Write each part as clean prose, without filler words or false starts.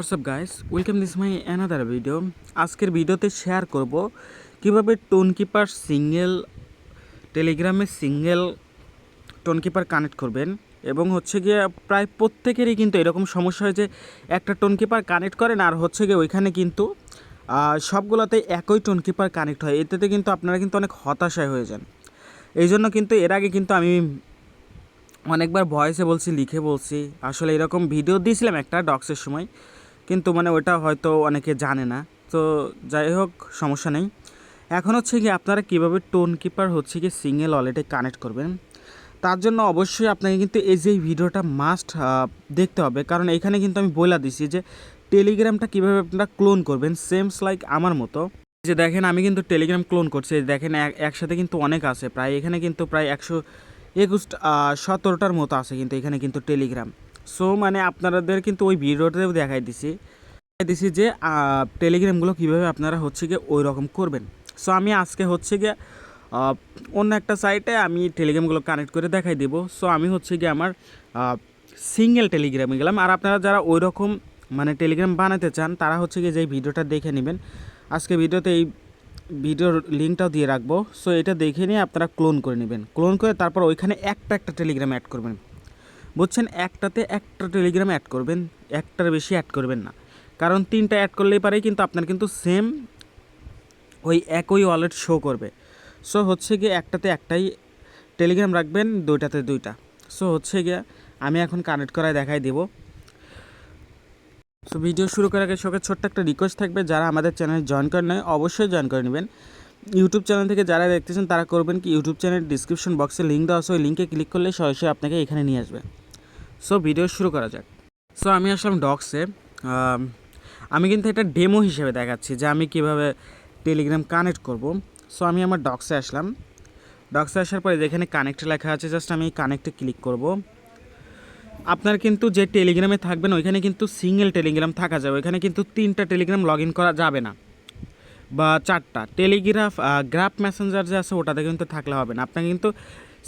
WhatsApp guys, welcome this my another video. আজকের ভিডিওতে share করব কিভাবে টোনকিপার টেলিগ্রামে সিঙ্গেল টোনকিপার কানেক্ট করবেন। এবং হচ্ছে গিয়ে প্রায় প্রত্যেকেরই কিন্তু এরকম সমস্যা হয় যে একটা টোনকিপার কানেক্ট করেন আর হচ্ছে গিয়ে ওইখানে কিন্তু সবগুলোতে একই টোনকিপার কানেক্ট হয়। এতে কিন্তু আপনারা কিন্তু অনেক হতাশায় হয়ে যান। এই জন্য কিন্তু এর আগে কিন্তু আমি অনেকবার ভয়েসে বলছি, লিখে বলছি, আসলে এরকম ভিডিও দিয়েছিলাম একটা ডক্সের সময়, কিন্তু মানে ওটা হয়তো অনেকে জানে না। তো যাই হোক, সমস্যা নেই। এখন হচ্ছে কি আপনারা কীভাবে টোনকিপার হচ্ছে কি সিঙ্গেল ওয়ালেটে কানেক্ট করবেন, তার জন্য অবশ্যই আপনাকে কিন্তু এই যে ভিডিওটা মাস্ট দেখতে হবে। কারণ এখানে কিন্তু আমি বলে দিছি যে টেলিগ্রামটা কীভাবে আপনারা ক্লোন করবেন, সেমস লাইক আমার মতো। যে দেখেন, আমি কিন্তু টেলিগ্রাম ক্লোন করছি। দেখেন একসাথে কিন্তু অনেক আছে, প্রায় এখানে কিন্তু প্রায় 117টার মতো আছে কিন্তু এখানে কিন্তু টেলিগ্রাম। সো মানে আপনাদের কিন্তু ওই ভিডিওটাতেও দেখাই দিছি যে টেলিগ্রামগুলো কীভাবে আপনারা হচ্ছে গিয়ে ওই রকম করবেন। সো আমি আজকে হচ্ছে গিয়ে অন্য একটা সাইটে আমি টেলিগ্রামগুলো কানেক্ট করে দেখাই দেবো। সো আমি হচ্ছে গিয়ে আমার সিঙ্গেল টেলিগ্রামে গেলাম। আর আপনারা যারা ওই রকম মানে টেলিগ্রাম বানাতে চান তারা হচ্ছে গিয়ে যেই ভিডিওটা দেখে নেবেন, আজকে ভিডিওতে এই ভিডিওর লিঙ্কটাও দিয়ে রাখবো। সো এটা দেখে নিয়ে আপনারা ক্লোন করে নেবেন। ক্লোন করে তারপর ওইখানে একটা টেলিগ্রাম অ্যাড করবেন, বুঝছেন? একটা টেলিগ্রাম অ্যাড করবেন, একটার বেশি অ্যাড করবেন না। কারণ 3টা অ্যাড করলেই পারেই কিন্তু আপনার কিন্তু সেম ওই একই ওয়ালেট শো করবে। সো হচ্ছে গিয়ে একটাই টেলিগ্রাম রাখবেন, 2টাতে 2টা। সো হচ্ছে গিয়ে আমি এখন কানেক্ট করায় দেখাই দেবো। সো ভিডিও শুরু করার আগে সঙ্গে ছোট্ট একটা রিকোয়েস্ট থাকবে, যারা আমাদের চ্যানেলে জয়েন করে নেয় অবশ্যই জয়েন করে নেবেন। ইউটিউব চ্যানেল থেকে যারা দেখতেছেন তারা করবেন কি, ইউটিউব চ্যানেলের ডিসক্রিপশন বক্সে লিঙ্ক দেওয়া আছে, ওই লিঙ্কে ক্লিক করলে সরাসরি আপনাকে এখানে নিয়ে আসবে। সো ভিডিও শুরু করা যাক। সো আমি আসলাম ডক্সে। আমি কিন্তু এটা ডেমো হিসেবে দেখাচ্ছি যে আমি কিভাবে টেলিগ্রাম কানেক্ট করব। সো আমি আমার ডক্সে আসলাম। ডক্সে আসার পরে যেখানে কানেক্ট লেখা আছে, জাস্ট আমি কানেক্টে ক্লিক করব। আপনার কিন্তু যে টেলিগ্রামে থাকবেন ওইখানে কিন্তু সিঙ্গেল টেলিগ্রাম থাকা যাবে। ওইখানে কিন্তু 3টা টেলিগ্রাম লগ ইন করা যাবে না, বা 4টা গ্রাফ মেসেঞ্জার যে আছে ওটাতে কিন্তু থাকলে হবে না। আপনাকে কিন্তু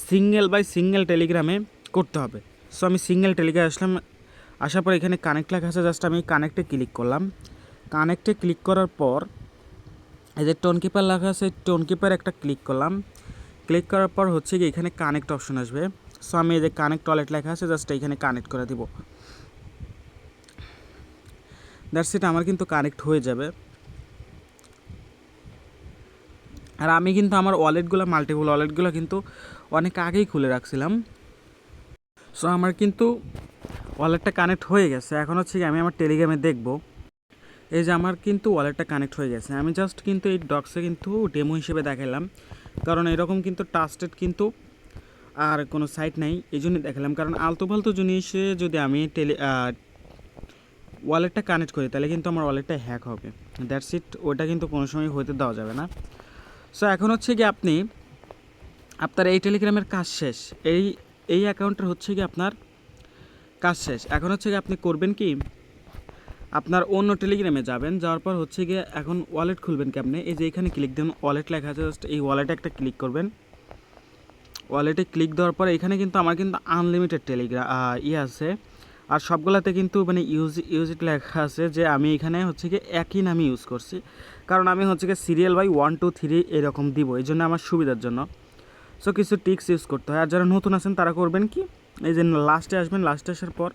সিঙ্গেল টেলিগ্রামে করতে হবে। সো আমি সিঙ্গেল টেলিগ্রামে আসলাম। আসার পর এখানে কানেক্ট লেখা আছে, জাস্ট আমি কানেক্টে ক্লিক করলাম। কানেক্টে ক্লিক করার পর এই যে টোনকিপার লেখা আছে, টোনকিপার একটা ক্লিক করলাম। ক্লিক করার পর হচ্ছে কি এখানে কানেক্ট অপশন আসবে। সো আমি এই যে কানেক্ট ওয়ালেট লেখা আছে, জাস্ট এখানে কানেক্ট করে দিব। দ্যাটস ইট, আমার কিন্তু কানেক্ট হয়ে যাবে। আর আমি কিন্তু আমার মাল্টিপল ওয়ালেটগুলো কিন্তু অনেক আগেই খুলে রাখছিলাম। সো আমার কিন্তু ওয়ালেটটা কানেক্ট হয়ে গেছে। এখন হচ্ছে কি আমি আমার টেলিগ্রামে দেখব। এই যে আমার কিন্তু ওয়ালেটটা কানেক্ট হয়ে গেছে। আমি জাস্ট কিন্তু এই ডক্সে কিন্তু ডেমো হিসেবে দেখালাম, কারণ এরকম কিন্তু ট্রাস্টেড কিন্তু আর কোনো সাইট নেই, এই জন্যই দেখালাম। কারণ আলতু ফালতু জিনিসে যদি আমি ওয়ালেটটা কানেক্ট করি তাহলে কিন্তু আমার ওয়ালেটটা হ্যাক হবে। দ্যাটস ইট, ওটা কিন্তু কোনো সময় হতে দেওয়া যাবে না। সো এখন হচ্ছে কি আপনার এই টেলিগ্রামের কাজ শেষ, এই অ্যাকাউন্টের হচ্ছে কি আপনার কাজ শেষ। এখন হচ্ছে কি আপনি করবেন কি, আপনার অন্য টেলিগ্রামে যাবেন, যাওয়ার পর হচ্ছে গিয়ে এখন ওয়ালেট খুলবেন কি আপনি, এই যে এখানে ক্লিক দেবেন, ওয়ালেট লেখা আছে, জাস্ট এই ওয়ালেটে একটা ক্লিক করবেন। ওয়ালেটে ক্লিক দেওয়ার পর এখানে কিন্তু আমার কিন্তু আনলিমিটেড টেলিগ্রাম আছে। আর সবগুলোতে কিন্তু মানে ইউজ ইট লেখা আছে, যে আমি এখানে হচ্ছে গিয়ে একই নামে ইউজ করছি। কারণ আমি হচ্ছে গিয়ে সিরিয়াল বাই 1 2 3 এরকম দিব, এই জন্য আমার সুবিধার জন্য। সো কিছু টিক্স ইউজ করতে হয়। আর যারা নতুন আছেন তারা করবেন কি, এই যে লাস্টে আসবেন, লাস্টে আসার পর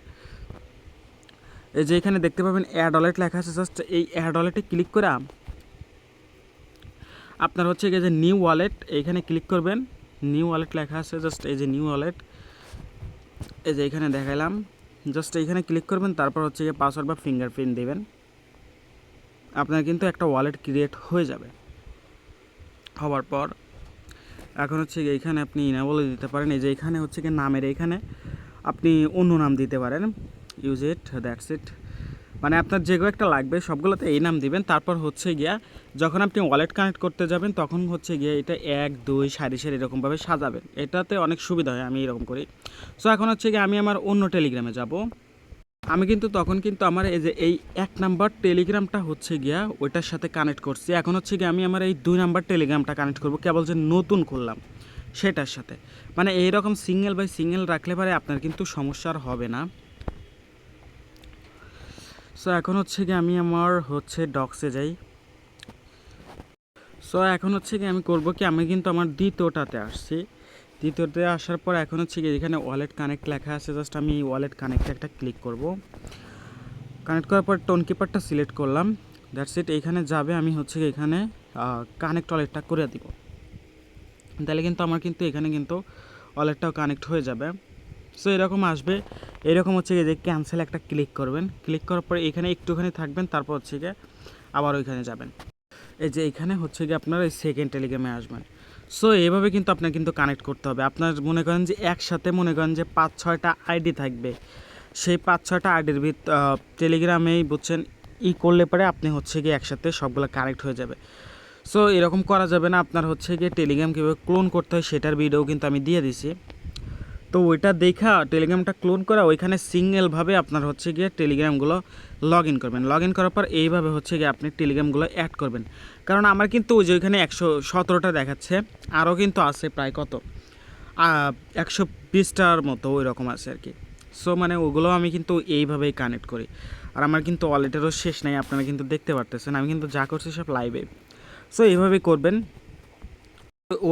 এই যে এখানে দেখতে পাবেন অ্যাড ওয়ালেট লেখা আছে, জাস্ট এই অ্যাড ওয়ালেটে ক্লিক করে আপনার হচ্ছে গিয়ে যে নিউ ওয়ালেট, এইখানে ক্লিক করবেন। নিউ ওয়ালেট লেখা আছে, জাস্ট এই যে নিউ ওয়ালেট, এই যে এখানে দেখালাম, জাস্ট এইখানে ক্লিক করবেন। তারপর হচ্ছে গিয়ে পাসওয়ার্ড বা ফিঙ্গারপ্রিন্ট দেবেন, আপনার কিন্তু একটা ওয়ালেট ক্রিয়েট হয়ে যাবে। হওয়ার পর এখন হচ্ছে গিয়ে এইখানে আপনি ইনেবল দিতে পারেন। এই যে এখানে হচ্ছে গিয়ে নামের এইখানে আপনি অন্য নাম দিতে পারেন, ইউজ ইট, দ্যাটস ইট। মানে আপনার যেগুলো একটা লাগবে সবগুলোতে এই নাম দিবেন। তারপর হচ্ছে গিয়া যখন আপনি ওয়ালেট কানেক্ট করতে যাবেন তখন হচ্ছে গিয়ে এটা 1 2 সারি এরকমভাবে সাজাবেন, এটাতে অনেক সুবিধা হয়, আমি এরকম করি। সো এখন হচ্ছে গিয়ে আমি আমার অন্য টেলিগ্রামে যাব। আমি কিন্তু তখন কিন্তু আমার এই যে এই 1 নাম্বার টেলিগ্রামটা হচ্ছে গিয়া ওইটার সাথে কানেক্ট করছি। এখন হচ্ছে গিয়ে আমি আমার এই 2 নাম্বার টেলিগ্রামটা কানেক্ট করব, কেবল যে নতুন খুললাম সেটার সাথে। মানে এইরকম সিঙ্গেল বাই সিঙ্গেল রাখলে পারে আপনার কিন্তু সমস্যা আর হবে না। সো এখন হচ্ছে কি আমি আমার হচ্ছে ডক্সে যাই। সো এখন হচ্ছে কি আমি করব কি, আমি কিন্তু আমার দ্বিতীয়টাতে আসছি। দ্বিতীয়তে আসার পর এখন হচ্ছে কি এখানে ওয়ালেট কানেক্ট লেখা আছে, জাস্ট আমি ওয়ালেট কানেক্টে একটা ক্লিক করব। কানেক্ট করার পর টোন কিপারটা সিলেক্ট করলাম, দ্যাটস ইট। এইখানে যাবে, আমি হচ্ছে কি এখানে কানেক্ট ওয়ালেটটা করে দিব। তাহলে কিন্তু আমার কিন্তু এখানে কিন্তু ওয়ালেটটাও কানেক্ট হয়ে যাবে। সো এরকম আসবে, এরকম হচ্ছে কি যে ক্যান্সেল একটা ক্লিক করবেন। ক্লিক করার পরে এখানে একটুখানি থাকবেন, তারপর হচ্ছে গিয়ে আবার ওইখানে যাবেন। এই যে এখানে হচ্ছে গিয়ে আপনার এই সেকেন্ড টেলিগ্রামে আসবেন। সো এইভাবে কিন্তু আপনার কিন্তু কানেক্ট করতে হবে। আপনার মনে করেন যে একসাথে মনে করেন যে 5-6টা আইডি থাকবে, সেই 5-6টা আইডির টেলিগ্রামেই বুঝছেন করলে পরে আপনি হচ্ছে গিয়ে একসাথে সবগুলো কানেক্ট হয়ে যাবে। সো এরকম করা যাবে না। আপনার হচ্ছে গিয়ে টেলিগ্রাম কীভাবে ক্লোন করতে হয় সেটার ভিডিও কিন্তু আমি দিয়ে দিছি। তো ওইটা দেখা টেলিগ্রামটা ক্লোন করা, ওইখানে সিঙ্গেলভাবে আপনার হচ্ছে গিয়ে টেলিগ্রামগুলো লগ ইন করবেন। লগ ইন করার পর এইভাবে হচ্ছে গিয়ে আপনি টেলিগ্রামগুলো অ্যাড করবেন। কারণ আমার কিন্তু ওই যে ওইখানে 117টা দেখাচ্ছে, আরও কিন্তু আছে প্রায় কত 120টার মতো ওই রকম আছে আর কি। সো মানে ওগুলো আমি কিন্তু এইভাবেই কানেক্ট করি। আর আমার কিন্তু ওয়ালেটেরও শেষ নাই, আপনারা কিন্তু দেখতে পারতেছেন আমি কিন্তু যা করছি সব লাইভে। সো এইভাবেই করবেন,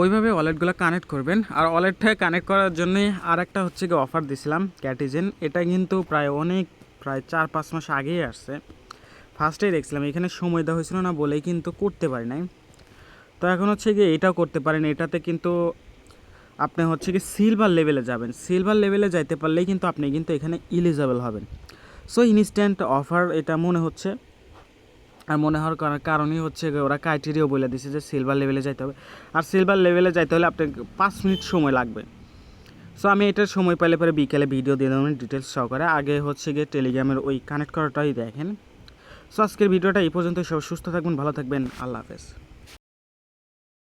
ওইভাবে ওয়ালেটগুলো কানেক্ট করবেন। আর ওয়ালেটটা কানেক্ট করার জন্যে আর একটা হচ্ছে কি অফার দিছিলাম ক্যাটিজেন, এটা কিন্তু প্রায় 4-5 মাস আগেই আসছে। ফার্স্টেই দেখছিলাম, এখানে সময় দেওয়া হয়েছিল না বলেই কিন্তু করতে পারি নাই। তো এখন হচ্ছে কি এটাও করতে পারেন। এটাতে কিন্তু আপনি হচ্ছে কি সিলভার লেভেলে যাবেন, সিলভার লেভেলে যাইতে পারলেই কিন্তু আপনি কিন্তু এখানে এলিজিবল হবেন। সো ইনস্ট্যান্ট অফার এটা মনে হচ্ছে। আর মনে হওয়ার কারণই হচ্ছে ওরা ক্রাইটেরিয়াও বলে দিছে যে সিলভার লেভেলে যাইতে হবে। আর সিলভার লেভেলে যাইতে হলে আপনার 5 মিনিট সময় লাগবে। সো আমি এটার সময় পাইলে পরে বিকেলে ভিডিও দিয়ে দেবেন ডিটেলস সহকারে। আগে হচ্ছে গিয়ে টেলিগ্রামের ওই কানেক্ট করাটাই দেখেন। সো আজকের ভিডিওটা এই পর্যন্ত। সব সুস্থ থাকবেন, ভালো থাকবেন, আল্লাহ হাফেজ।